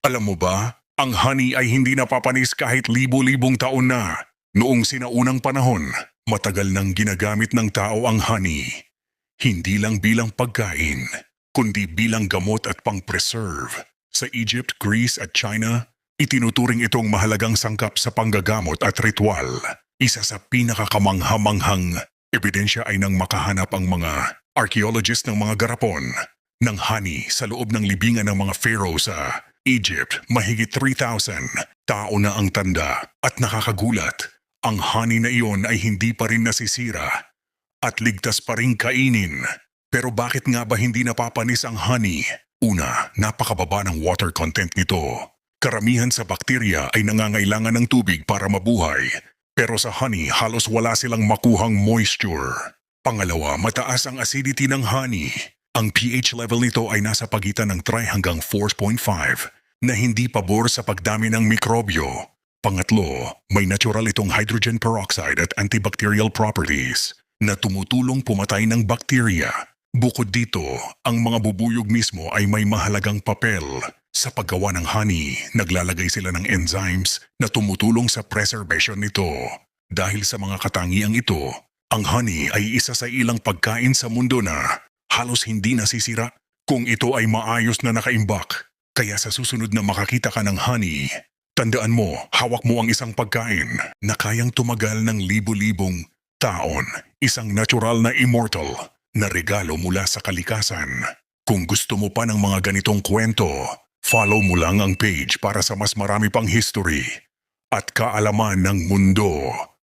Alam mo ba, ang honey ay hindi napapanis kahit libo-libong taon na. Noong sinaunang panahon, matagal nang ginagamit ng tao ang honey. Hindi lang bilang pagkain, kundi bilang gamot at pang-preserve. Sa Egypt, Greece at China, itinuturing itong mahalagang sangkap sa panggagamot at ritual. Isa sa pinakakamangha-manghang ebidensya ay nang makahanap ang mga archaeologist ng mga garapon ng honey sa loob ng libingan ng mga pharaoh sa Egypt. Mahigit 3,000 tao na ang tanda at nakakagulat. Ang honey na iyon ay hindi pa rin nasisira at ligtas pa rin kainin. Pero bakit nga ba hindi napapanis ang honey? Una, napakababa ng water content nito. Karamihan sa bakterya ay nangangailangan ng tubig para mabuhay. Pero sa honey, halos wala silang makuhang moisture. Pangalawa, mataas ang acidity ng honey. Ang pH level nito ay nasa pagitan ng 3 hanggang 4.5 na hindi pabor sa pagdami ng mikrobyo. Pangatlo, may natural itong hydrogen peroxide at antibacterial properties na tumutulong pumatay ng bakterya. Bukod dito, ang mga bubuyog mismo ay may mahalagang papel. Sa paggawa ng honey, naglalagay sila ng enzymes na tumutulong sa preservation nito. Dahil sa mga katangiang ito, ang honey ay isa sa ilang pagkain sa mundo na halos hindi nasisira kung ito ay maayos na nakaimbak. Kaya sa susunod na makakita ka ng honey, tandaan mo, hawak mo ang isang pagkain na kayang tumagal ng libo-libong taon. Isang natural na immortal na regalo mula sa kalikasan. Kung gusto mo pa ng mga ganitong kwento, follow mo lang ang page para sa mas marami pang history at kaalaman ng mundo.